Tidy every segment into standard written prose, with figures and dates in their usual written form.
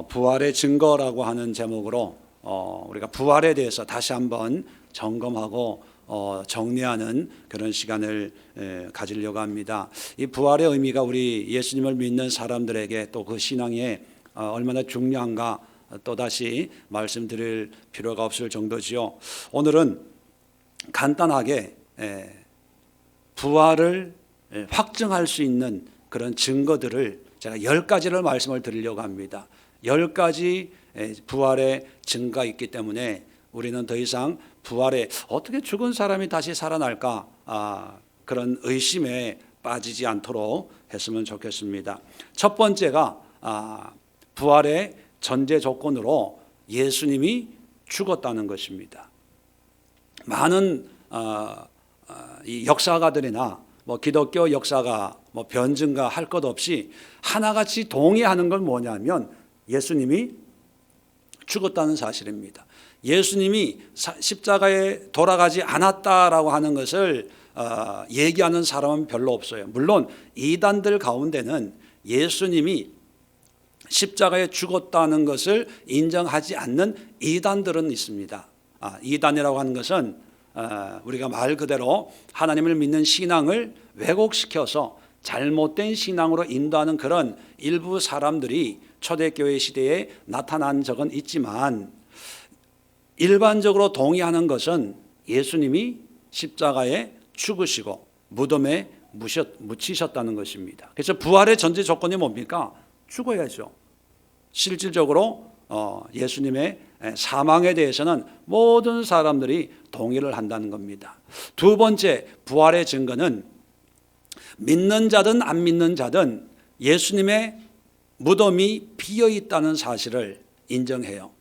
부활의 증거라고 하는 제목으로 우리가 부활에 대해서 다시 한번 점검하고 정리하는 그런 시간을 가지려고 합니다. 이 부활의 의미가 우리 예수님을 믿는 사람들에게 또 그 신앙에 얼마나 중요한가 또다시 말씀드릴 필요가 없을 정도지요. 오늘은 간단하게 부활을 확증할 수 있는 그런 증거들을 제가 10가지를 말씀을 드리려고 합니다. 10가지 부활의 증거가 있기 때문에 우리는 더 이상 부활에 어떻게 죽은 사람이 다시 살아날까 그런 의심에 빠지지 않도록 했으면 좋겠습니다. 첫 번째가 부활의 전제 조건으로 예수님이 죽었다는 것입니다. 많은 이 역사가들이나 기독교 역사가 변증가 할 것 없이 하나같이 동의하는 건 뭐냐면 예수님이 죽었다는 사실입니다. 예수님이 십자가에 돌아가지 않았다라고 하는 것을 얘기하는 사람은 별로 없어요. 물론 이단들 가운데는 예수님이 십자가에 죽었다는 것을 인정하지 않는 이단들은 있습니다. 이단이라고 하는 것은 우리가 말 그대로 하나님을 믿는 신앙을 왜곡시켜서 잘못된 신앙으로 인도하는 그런 일부 사람들이 초대교회 시대에 나타난 적은 있지만 일반적으로 동의하는 것은 예수님이 십자가에 죽으시고 무덤에 묻히셨다는 것입니다. 그래서 부활의 전제 조건이 뭡니까? 죽어야죠. 실질적으로 예수님의 사망에 대해서는 모든 사람들이 동의를 한다는 겁니다. 두 번째 부활의 증거는 믿는 자든 안 믿는 자든 예수님의 무덤이 비어 있다는 사실을 인정해요.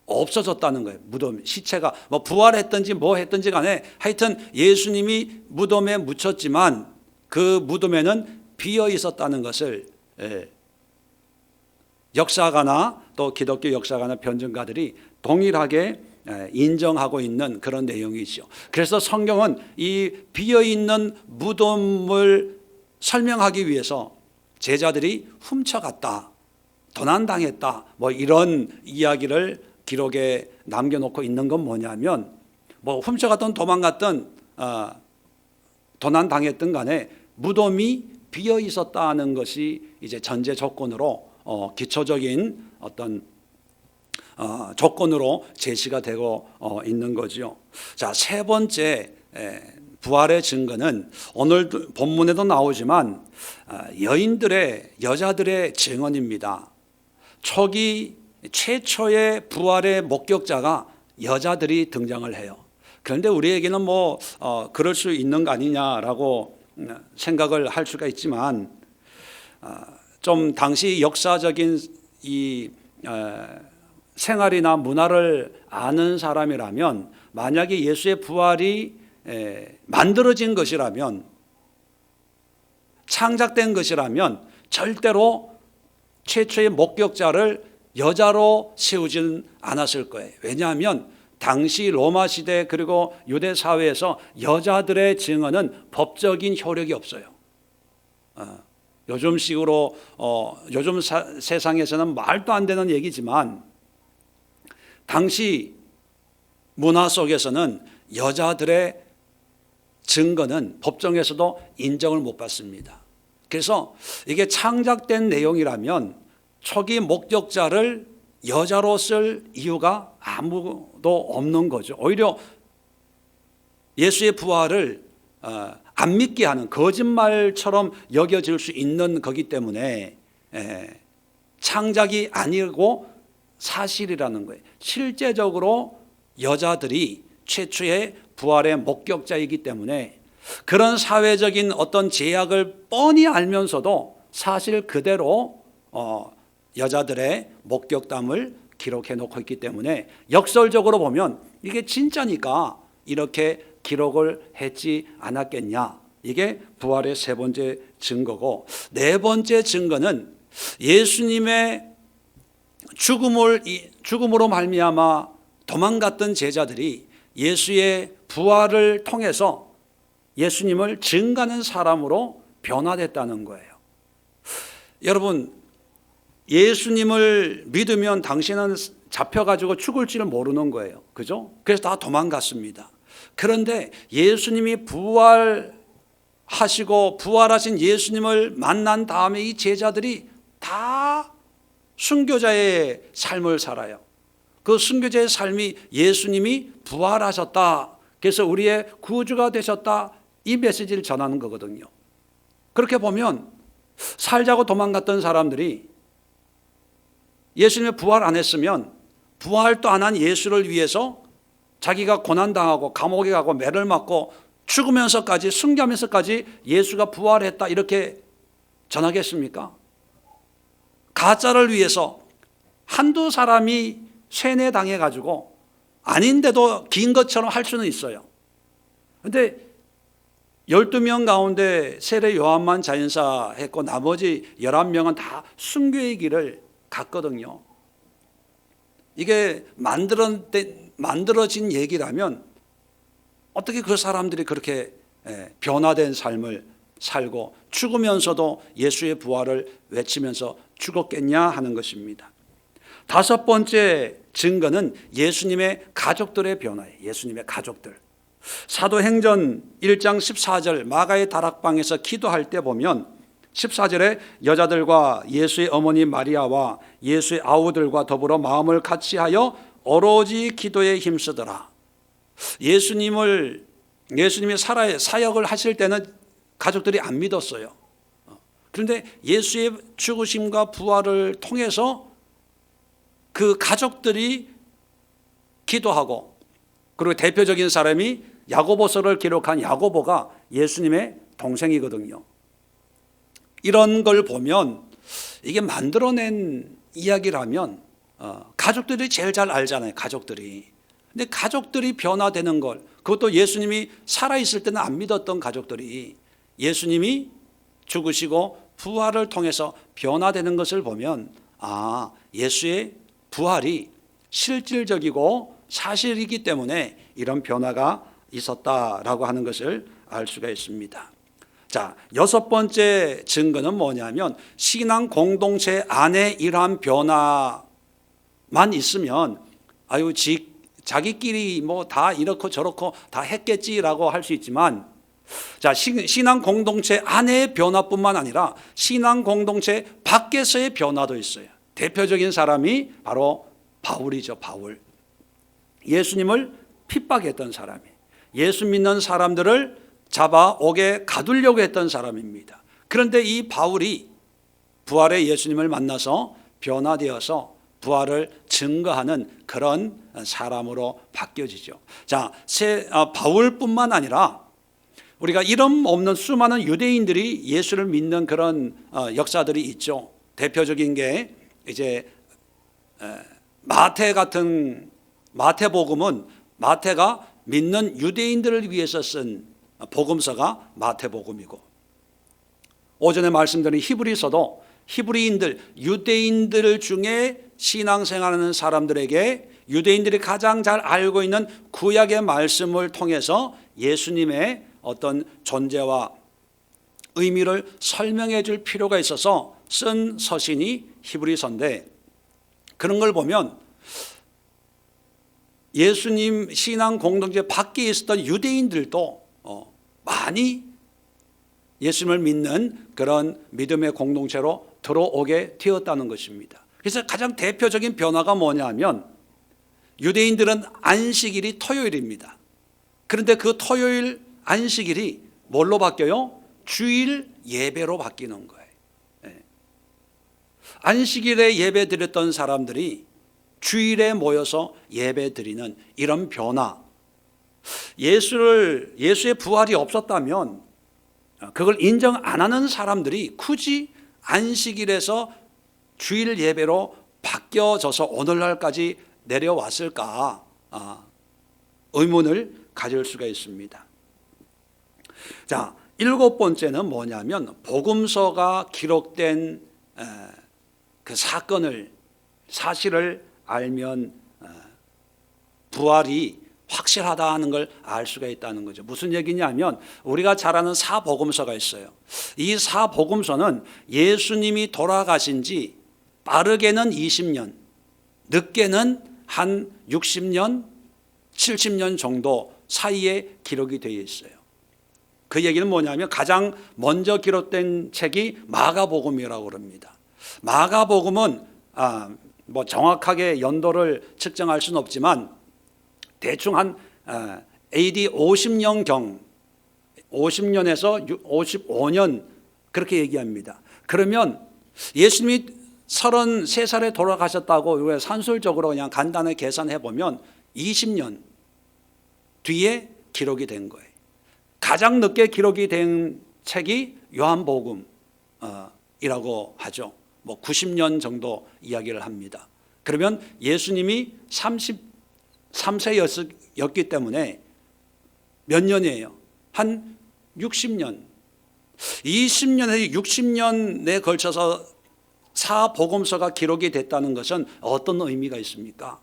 없어졌다는 거예요. 무덤, 시체가 부활했든지 뭐 했든지 간에 하여튼 예수님이 무덤에 묻혔지만 그 무덤에는 비어 있었다는 것을 역사가나 또 기독교 역사가나 변증가들이 동일하게 인정하고 있는 그런 내용이죠. 그래서 성경은 이 비어있는 무덤을 설명하기 위해서 제자들이 훔쳐갔다, 도난당했다 이런 이야기를 기록에 남겨놓고 있는 건 뭐냐면 훔쳐갔든 도망갔든 도난당했든 간에 무덤이 비어 있었다는 것이 이제 전제 조건으로 기초적인 어떤 조건으로 제시가 되고 있는 거죠. 자, 세 번째 부활의 증거는 오늘 본문에도 나오지만 여자들의 증언입니다. 초기 최초의 부활의 목격자가 여자들이 등장을 해요. 그런데 우리에게는 그럴 수 있는 거 아니냐라고 생각을 할 수가 있지만 좀 당시 역사적인 이 생활이나 문화를 아는 사람이라면 만약에 예수의 부활이 만들어진 것이라면 창작된 것이라면 절대로 최초의 목격자를 여자로 세우지는 않았을 거예요. 왜냐하면 당시 로마 시대 그리고 유대 사회에서 여자들의 증언은 법적인 효력이 없어요. 요즘식으로 요즘 세상에서는 말도 안 되는 얘기지만 당시 문화 속에서는 여자들의 증거는 법정에서도 인정을 못 받습니다. 그래서 이게 창작된 내용이라면 초기 목격자를 여자로 쓸 이유가 아무도 없는 거죠. 오히려 예수의 부활을 안 믿게 하는 거짓말처럼 여겨질 수 있는 거기 때문에 창작이 아니고 사실이라는 거예요. 실제적으로 여자들이 최초의 부활의 목격자이기 때문에 그런 사회적인 어떤 제약을 뻔히 알면서도 사실 그대로 여자들의 목격담을 기록해 놓고 있기 때문에 역설적으로 보면 이게 진짜니까 이렇게 기록을 했지 않았겠냐. 이게 부활의 세 번째 증거고, 네 번째 증거는 예수님의 죽음으로 말미암아 도망갔던 제자들이 예수의 부활을 통해서 예수님을 증거하는 사람으로 변화됐다는 거예요. 여러분, 예수님을 믿으면 당신은 잡혀가지고 죽을지를 모르는 거예요. 그죠? 그래서 다 도망갔습니다. 그런데 예수님이 부활하시고 부활하신 예수님을 만난 다음에 이 제자들이 다 순교자의 삶을 살아요. 그 순교자의 삶이 예수님이 부활하셨다, 그래서 우리의 구주가 되셨다, 이 메시지를 전하는 거거든요. 그렇게 보면 살자고 도망갔던 사람들이 예수님의 부활 안 했으면 부활도 안 한 예수를 위해서 자기가 고난당하고 감옥에 가고 매를 맞고 죽으면서까지, 순교하면서까지 예수가 부활했다 이렇게 전하겠습니까? 가짜를 위해서 한두 사람이 세뇌당해가지고 아닌데도 긴 것처럼 할 수는 있어요. 그런데 12명 가운데 세례 요한만 자연사 했고 나머지 11명은 다 순교의 길을 갔거든요. 이게 만들어진 얘기라면 어떻게 그 사람들이 그렇게 변화된 삶을 살고 죽으면서도 예수의 부활을 외치면서 죽었겠냐 하는 것입니다. 다섯 번째 증거는 예수님의 가족들의 변화예요. 예수님의 가족들. 사도행전 1장 14절 마가의 다락방에서 기도할 때 보면 14절에 여자들과 예수의 어머니 마리아와 예수의 아우들과 더불어 마음을 같이하여 오로지 기도에 힘쓰더라. 예수님이 사역을 하실 때는 가족들이 안 믿었어요. 그런데 예수의 죽으심과 부활을 통해서 그 가족들이 기도하고, 그리고 대표적인 사람이 야고보서를 기록한 야고보가 예수님의 동생이거든요. 이런 걸 보면 이게 만들어낸 이야기라면 가족들이 제일 잘 알잖아요. 가족들이. 근데 가족들이 변화되는 걸, 그것도 예수님이 살아있을 때는 안 믿었던 가족들이 예수님이 죽으시고 부활을 통해서 변화되는 것을 보면 예수의 부활이 실질적이고 사실이기 때문에 이런 변화가 있었다라고 하는 것을 알 수가 있습니다. 자, 여섯 번째 증거는 뭐냐면 신앙 공동체 안에 이러한 변화만 있으면 자기끼리 뭐 다 이렇고 저렇고 다 했겠지라고 할 수 있지만, 자, 신앙 공동체 안의 변화뿐만 아니라 신앙 공동체 밖에서의 변화도 있어요. 대표적인 사람이 바로 바울이죠. 바울. 예수님을 핍박했던 사람이에요. 예수 믿는 사람들을 잡아 옥에 가두려고 했던 사람입니다. 그런데 이 바울이 부활의 예수님을 만나서 변화되어서 부활을 증거하는 그런 사람으로 바뀌어지죠. 자, 바울뿐만 아니라 우리가 이름 없는 수많은 유대인들이 예수를 믿는 그런 역사들이 있죠. 대표적인 게 이제 마태복음은 마태가 믿는 유대인들을 위해서 쓴 복음서가 마태복음이고, 오전에 말씀드린 히브리서도 히브리인들, 유대인들 중에 신앙생활하는 사람들에게 유대인들이 가장 잘 알고 있는 구약의 말씀을 통해서 예수님의 어떤 존재와 의미를 설명해 줄 필요가 있어서 쓴 서신이 히브리서인데, 그런 걸 보면 예수님 신앙 공동체 밖에 있었던 유대인들도 많이 예수님을 믿는 그런 믿음의 공동체로 들어오게 되었다는 것입니다. 그래서 가장 대표적인 변화가 뭐냐면 유대인들은 안식일이 토요일입니다. 그런데 그 토요일 안식일이 뭘로 바뀌어요? 주일 예배로 바뀌는 거예요. 안식일에 예배 드렸던 사람들이 주일에 모여서 예배 드리는 이런 변화. 예수의 부활이 없었다면 그걸 인정 안 하는 사람들이 굳이 안식일에서 주일 예배로 바뀌어져서 오늘날까지 내려왔을까 의문을 가질 수가 있습니다. 자, 일곱 번째는 뭐냐면 복음서가 기록된 그 사실을 알면 부활이 확실하다는 걸 알 수가 있다는 거죠. 무슨 얘기냐면 우리가 잘 아는 사복음서가 있어요. 이 사복음서는 예수님이 돌아가신 지 빠르게는 20년, 늦게는 한 60년, 70년 정도 사이에 기록이 되어 있어요. 그 얘기는 뭐냐면 가장 먼저 기록된 책이 마가복음이라고 그럽니다. 마가복음은 뭐 정확하게 연도를 측정할 수는 없지만 대충 한 AD 50년경, 50년에서 55년 그렇게 얘기합니다. 그러면 예수님이 33살에 돌아가셨다고 산술적으로 그냥 간단하게 계산해 보면 20년 뒤에 기록이 된 거예요. 가장 늦게 기록이 된 책이 요한복음이라고 하죠. 뭐 90년 정도 이야기를 합니다. 그러면 예수님이 33세였기 때문에 몇 년이에요? 한 60년. 20년에서 60년에 걸쳐서 사복음서가 기록이 됐다는 것은 어떤 의미가 있습니까?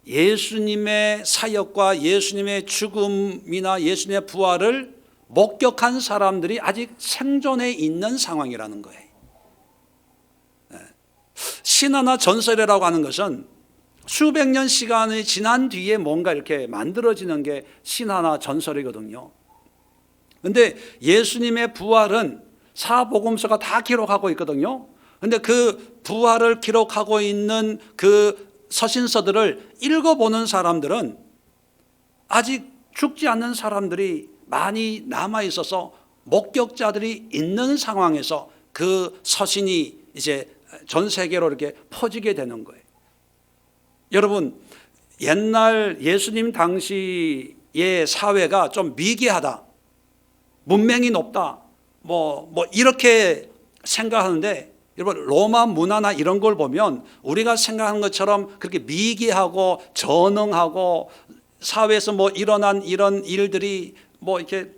예수님의 사역과 예수님의 죽음이나 예수님의 부활을 목격한 사람들이 아직 생존해 있는 상황이라는 거예요. 신화나 전설이라고 하는 것은 수백 년 시간이 지난 뒤에 뭔가 이렇게 만들어지는 게 신화나 전설이거든요. 그런데 예수님의 부활은 사복음서가 다 기록하고 있거든요. 그런데 그 부활을 기록하고 있는 그 서신서들을 읽어보는 사람들은 아직 죽지 않는 사람들이 많이 남아있어서 목격자들이 있는 상황에서 그 서신이 이제 전 세계로 이렇게 퍼지게 되는 거예요. 여러분, 옛날 예수님 당시의 사회가 좀 미개하다, 문맹이 높다, 뭐 이렇게 생각하는데, 여러분 로마 문화나 이런 걸 보면 우리가 생각하는 것처럼 그렇게 미개하고 전능하고 사회에서 뭐 일어난 이런 일들이 뭐 이렇게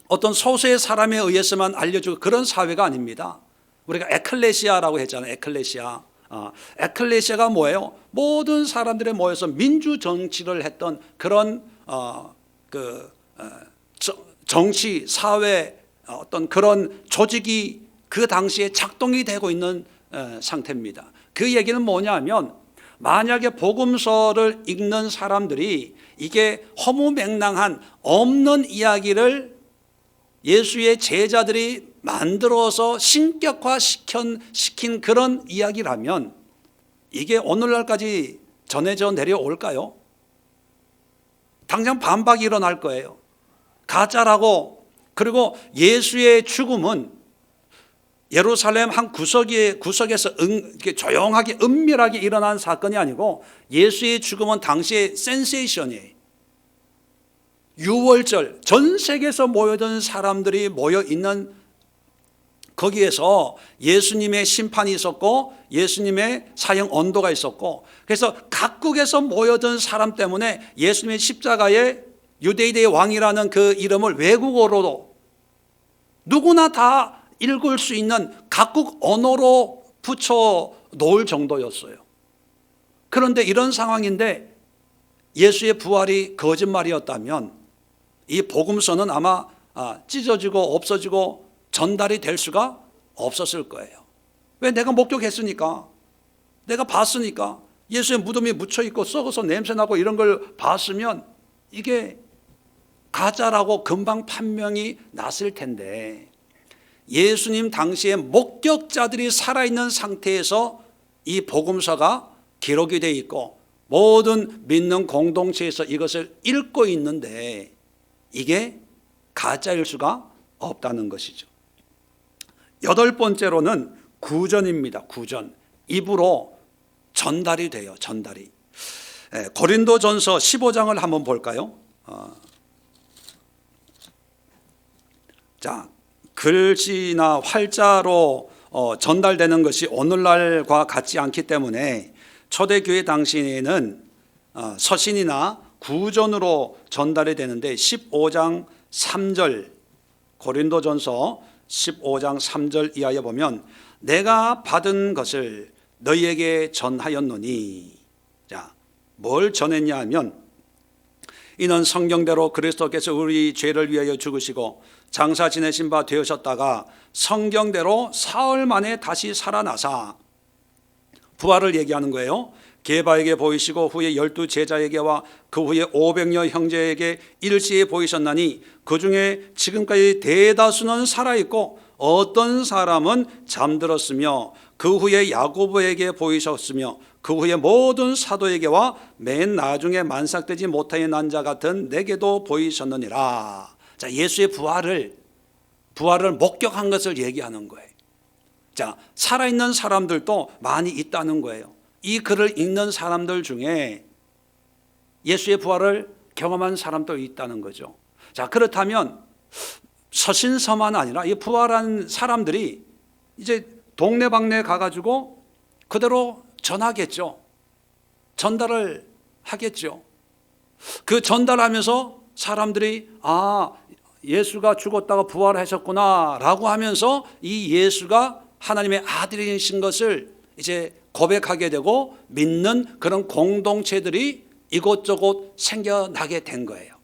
어떤 소수의 사람에 의해서만 알려주고 그런 사회가 아닙니다. 우리가 에클레시아라고 했잖아요. 에클레시아. 에클레시아가 뭐예요? 모든 사람들이 모여서 민주 정치를 했던 그런 정치, 사회 어떤 그런 조직이 그 당시에 작동이 되고 있는 상태입니다. 그 얘기는 뭐냐면 만약에 복음서를 읽는 사람들이 이게 허무맹랑한 없는 이야기를 예수의 제자들이 만들어서 신격화시킨 그런 이야기라면 이게 오늘날까지 전해져 내려올까요? 당장 반박이 일어날 거예요. 가짜라고. 그리고 예수의 죽음은 예루살렘 한 구석에서 조용하게 은밀하게 일어난 사건이 아니고 예수의 죽음은 당시의 센세이션이에요. 유월절, 전 세계에서 모여든 사람들이 모여있는 거기에서 예수님의 심판이 있었고 예수님의 사형 언도가 있었고, 그래서 각국에서 모여든 사람 때문에 예수님의 십자가에 유대인의 왕이라는 그 이름을 외국어로도 누구나 다 읽을 수 있는 각국 언어로 붙여 놓을 정도였어요. 그런데 이런 상황인데 예수의 부활이 거짓말이었다면 이 복음서는 아마 찢어지고 없어지고 전달이 될 수가 없었을 거예요. 왜? 내가 목격했으니까, 내가 봤으니까. 예수의 무덤이 묻혀있고 썩어서 냄새나고 이런 걸 봤으면 이게 가짜라고 금방 판명이 났을 텐데, 예수님 당시에 목격자들이 살아있는 상태에서 이 복음서가 기록이 되어 있고 모든 믿는 공동체에서 이것을 읽고 있는데 이게 가짜일 수가 없다는 것이죠. 8번째로는 구전입니다. 구전. 입으로 전달이 돼요. 전달이. 고린도전서 15장을 한번 볼까요? 자, 글씨나 활자로 전달되는 것이 오늘날과 같지 않기 때문에 초대교회 당시에는 서신이나 구전으로 전달이 되는데 15장 3절, 고린도전서 15장 3절 이하에 보면 내가 받은 것을 너희에게 전하였노니. 자, 뭘 전했냐 하면 이는 성경대로 그리스도께서 우리 죄를 위하여 죽으시고 장사 지내신 바 되셨다가 성경대로 사흘 만에 다시 살아나사 부활을 얘기하는 거예요. 게바에게 보이시고 후에 12 제자에게와 그 후에 500여 형제에게 일시에 보이셨나니 그 중에 지금까지 대다수는 살아있고 어떤 사람은 잠들었으며 그 후에 야고보에게 보이셨으며 그 후에 모든 사도에게와 맨 나중에 만삭되지 못하여 난 자 같은 내게도 보이셨느니라. 자, 예수의 부활을 목격한 것을 얘기하는 거예요. 자, 살아있는 사람들도 많이 있다는 거예요. 이 글을 읽는 사람들 중에 예수의 부활을 경험한 사람도 있다는 거죠. 자, 그렇다면 서신서만 아니라 이 부활한 사람들이 이제 동네방네 가가지고 그대로 전하겠죠. 전달을 하겠죠. 그 전달하면서 사람들이 예수가 죽었다가 부활하셨구나 라고 하면서 이 예수가 하나님의 아들이신 것을 이제 고백하게 되고 믿는 그런 공동체들이 이곳저곳 생겨나게 된 거예요.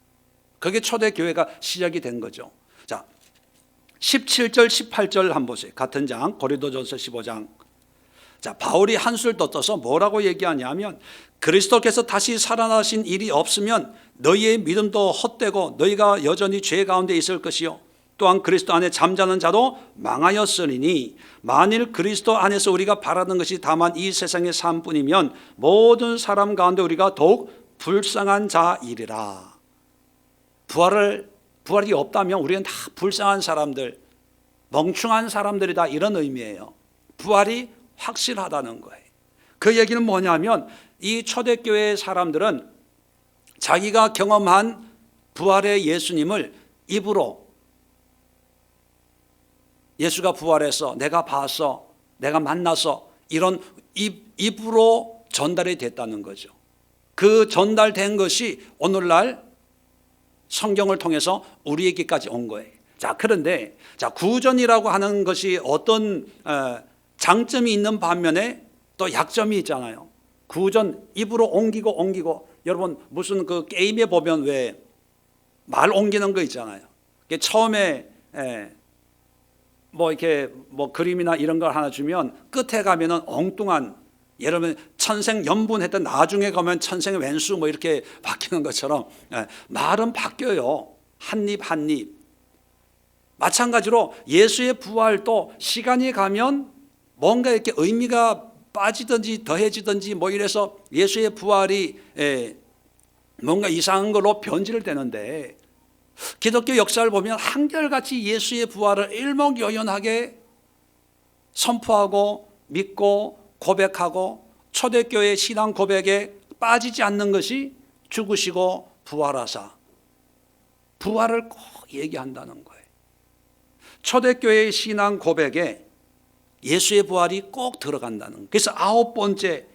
그게 초대교회가 시작이 된 거죠. 자, 17절 18절 한번 보세요. 같은 장 고린도전서 15장. 자, 바울이 한술 더 떠서 뭐라고 얘기하냐면 그리스도께서 다시 살아나신 일이 없으면 너희의 믿음도 헛되고 너희가 여전히 죄 가운데 있을 것이요 또한 그리스도 안에 잠자는 자도 망하였으니 만일 그리스도 안에서 우리가 바라는 것이 다만 이 세상의 삶뿐이면 모든 사람 가운데 우리가 더욱 불쌍한 자이리라. 부활이 없다면 우리는 다 불쌍한 사람들, 멍충한 사람들이다, 이런 의미예요. 부활이 확실하다는 거예요. 그 얘기는 뭐냐면 이 초대교회의 사람들은 자기가 경험한 부활의 예수님을 입으로 예수가 부활해서 내가 봤어, 내가 만났어, 이런 입으로 전달이 됐다는 거죠. 그 전달된 것이 오늘날 성경을 통해서 우리에게까지 온 거예요. 자, 그런데 구전이라고 하는 것이 어떤 장점이 있는 반면에 또 약점이 있잖아요. 구전 입으로 옮기고 여러분 무슨 그 게임에 보면 왜 말 옮기는 거 있잖아요. 처음에 뭐 이렇게 뭐 그림이나 이런 걸 하나 주면 끝에 가면은 엉뚱한, 예를 들면 천생연분했던 나중에 가면 천생왼수 뭐 이렇게 바뀌는 것처럼 말은 바뀌어요. 한 입 한 입. 마찬가지로 예수의 부활도 시간이 가면 뭔가 이렇게 의미가 빠지든지 더해지든지 뭐 이래서 예수의 부활이 뭔가 이상한 걸로 변질되는데 기독교 역사를 보면 한결같이 예수의 부활을 일목요연하게 선포하고 믿고 고백하고 초대교회의 신앙 고백에 빠지지 않는 것이 죽으시고 부활하사, 부활을 꼭 얘기한다는 거예요. 초대교회의 신앙 고백에 예수의 부활이 꼭 들어간다는 거예요. 그래서 9번째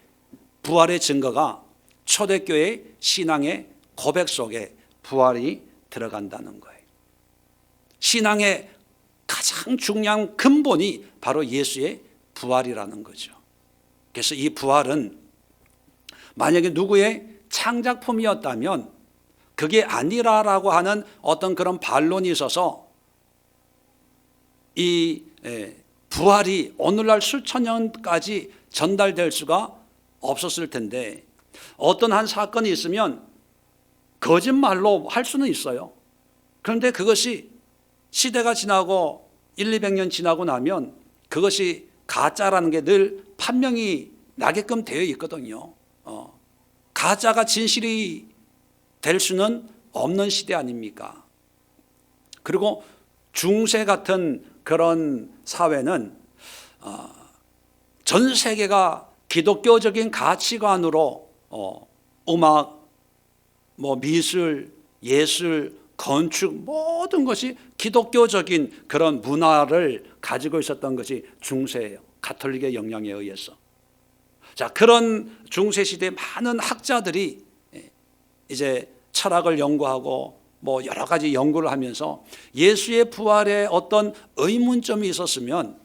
부활의 증거가 초대교회의 신앙의 고백 속에 부활이 들어간다는 거예요. 신앙의 가장 중요한 근본이 바로 예수의 부활이라는 거죠. 그래서 이 부활은 만약에 누구의 창작품이었다면 그게 아니라라고 하는 어떤 그런 반론이 있어서 이 부활이 오늘날 수천 년까지 전달될 수가 없었을 텐데, 어떤 한 사건이 있으면 거짓말로 할 수는 있어요. 그런데 그것이 시대가 지나고 200년 지나고 나면 그것이 가짜라는 게 늘 판명이 나게끔 되어 있거든요. 가짜가 진실이 될 수는 없는 시대 아닙니까? 그리고 중세 같은 그런 사회는 전 세계가 기독교적인 가치관으로 음악, 뭐 미술, 예술, 건축 모든 것이 기독교적인 그런 문화를 가지고 있었던 것이 중세예요. 가톨릭의 영향에 의해서. 자, 그런 중세 시대에 많은 학자들이 이제 철학을 연구하고 뭐 여러 가지 연구를 하면서 예수의 부활에 어떤 의문점이 있었으면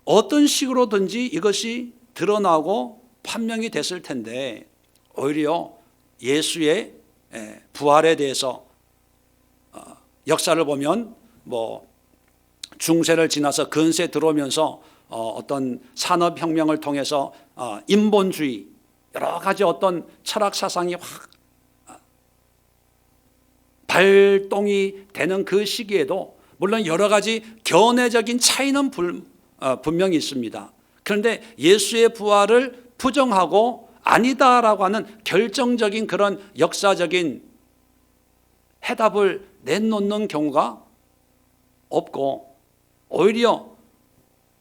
어떤 식으로든지 이것이 드러나고 판명이 됐을 텐데, 오히려 예수의 부활에 대해서 역사를 보면 뭐 중세를 지나서 근세 들어오면서 어떤 산업혁명을 통해서 인본주의 여러 가지 어떤 철학 사상이 확 발동이 되는 그 시기에도 물론 여러 가지 견해적인 차이는 분명히 있습니다. 그런데 예수의 부활을 부정하고 아니다라고 하는 결정적인 그런 역사적인 해답을 내놓는 경우가 없고, 오히려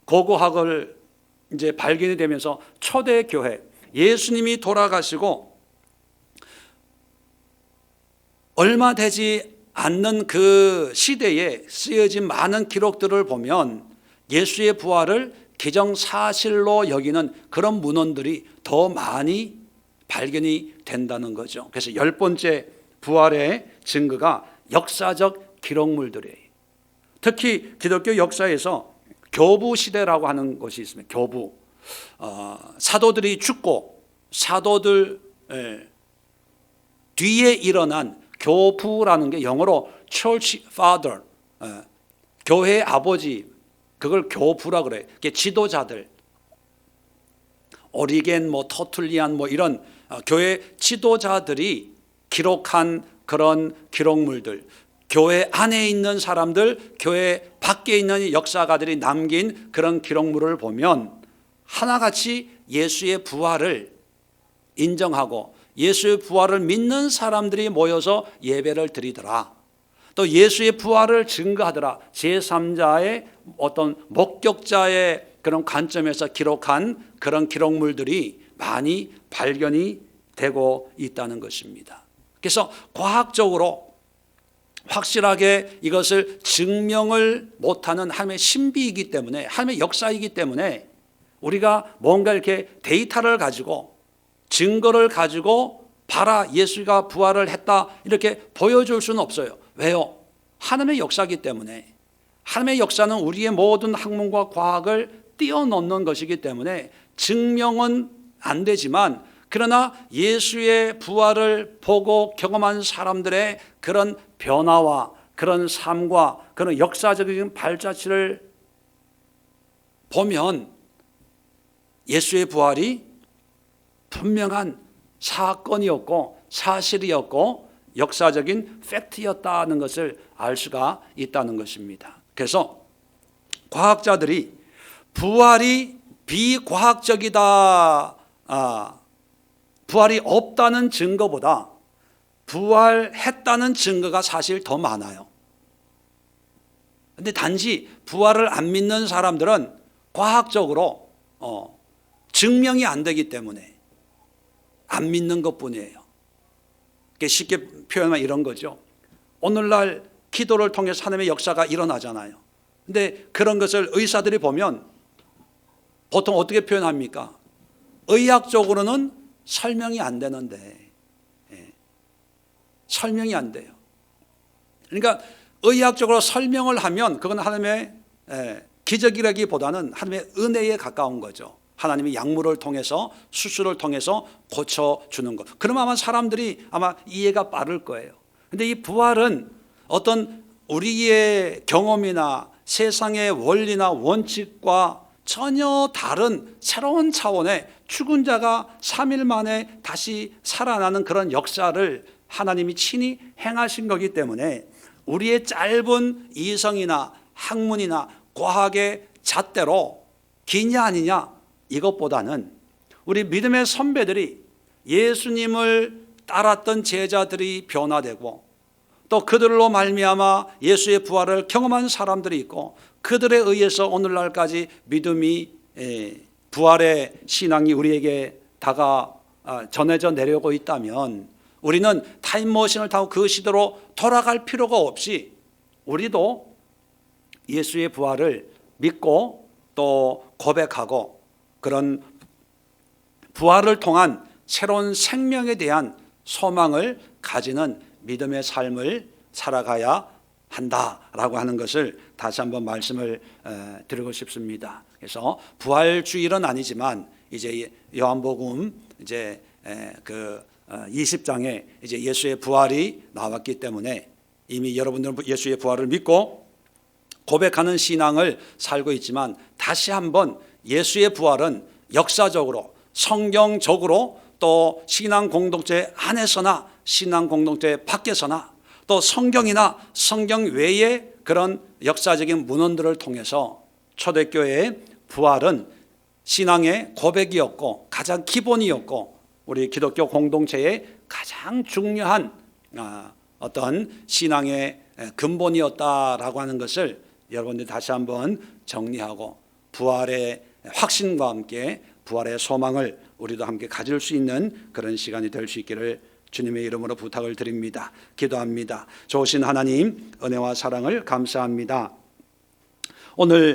고고학을 이제 발견이 되면서 초대교회, 예수님이 돌아가시고 얼마 되지 않는 그 시대에 쓰여진 많은 기록들을 보면 예수의 부활을 기정사실로 여기는 그런 문헌들이 더 많이 발견이 된다는 거죠. 그래서 10번째 부활의 증거가 역사적 기록물들이에요. 특히 기독교 역사에서 교부 시대라고 하는 것이 있습니다. 교부. 사도들이 죽고 사도들 뒤에 일어난 교부라는 게 영어로 church father, 교회 아버지, 그걸 교부라 그래요. 그게 지도자들, 오리겐, 터툴리안 이런 교회 지도자들이 기록한 그런 기록물들, 교회 안에 있는 사람들, 교회 밖에 있는 역사가들이 남긴 그런 기록물을 보면 하나같이 예수의 부활을 인정하고 예수의 부활을 믿는 사람들이 모여서 예배를 드리더라. 또 예수의 부활을 증거하더라. 제3자의 어떤 목격자의 그런 관점에서 기록한 그런 기록물들이 많이 발견이 되고 있다는 것입니다. 그래서 과학적으로 확실하게 이것을 증명을 못하는 하나님의 신비이기 때문에, 하나님의 역사이기 때문에 우리가 뭔가 이렇게 데이터를 가지고 증거를 가지고 봐라, 예수가 부활을 했다 이렇게 보여줄 수는 없어요. 왜요? 하나님의 역사이기 때문에. 하나님의 역사는 우리의 모든 학문과 과학을 뛰어넘는 것이기 때문에 증명은 안 되지만, 그러나 예수의 부활을 보고 경험한 사람들의 그런 변화와 그런 삶과 그런 역사적인 발자취를 보면 예수의 부활이 분명한 사건이었고 사실이었고 역사적인 팩트였다는 것을 알 수가 있다는 것입니다. 그래서 과학자들이 부활이 비과학적이다, 부활이 없다는 증거보다 부활했다는 증거가 사실 더 많아요. 그런데 단지 부활을 안 믿는 사람들은 과학적으로 증명이 안 되기 때문에 안 믿는 것뿐이에요. 쉽게 표현하면 이런 거죠. 오늘날 기도를 통해서 하나님의 역사가 일어나잖아요. 근데 그런 것을 의사들이 보면 보통 어떻게 표현합니까? 의학적으로는 설명이 안 되는데, 설명이 안 돼요. 그러니까 의학적으로 설명을 하면 그건 하나님의 기적이라기보다는 하나님의 은혜에 가까운 거죠. 하나님이 약물을 통해서, 수술을 통해서 고쳐주는 것. 그러면 아마 사람들이 아마 이해가 빠를 거예요. 그런데 이 부활은 어떤 우리의 경험이나 세상의 원리나 원칙과 전혀 다른 새로운 차원의 죽은 자가 3일 만에 다시 살아나는 그런 역사를 하나님이 친히 행하신 거기 때문에 우리의 짧은 이성이나 학문이나 과학의 잣대로 기냐 아니냐 이것보다는 우리 믿음의 선배들이, 예수님을 따랐던 제자들이 변화되고 또 그들로 말미암아 예수의 부활을 경험한 사람들이 있고 그들에 의해서 오늘날까지 믿음이, 부활의 신앙이 우리에게 전해져 내려오고 있다면 우리는 타임머신을 타고 그 시대로 돌아갈 필요가 없이 우리도 예수의 부활을 믿고 또 고백하고 그런 부활을 통한 새로운 생명에 대한 소망을 가지는 믿음의 삶을 살아가야 한다라고 하는 것을 다시 한번 말씀을 드리고 싶습니다. 그래서 부활주일은 아니지만 이제 요한복음 이제 그 20장에 이제 예수의 부활이 나왔기 때문에 이미 여러분들은 예수의 부활을 믿고 고백하는 신앙을 살고 있지만 다시 한번 예수의 부활은 역사적으로 성경적으로 또 신앙 공동체 안에서나 신앙 공동체 밖에서나 또 성경이나 성경 외의 그런 역사적인 문헌들을 통해서 초대교회의 부활은 신앙의 고백이었고 가장 기본이었고 우리 기독교 공동체의 가장 중요한 어떤 신앙의 근본이었다라고 하는 것을 여러분들이 다시 한번 정리하고 부활의 확신과 함께 부활의 소망을 우리도 함께 가질 수 있는 그런 시간이 될 수 있기를 주님의 이름으로 부탁을 드립니다. 기도합니다. 좋으신 하나님, 은혜와 사랑을 감사합니다. 오늘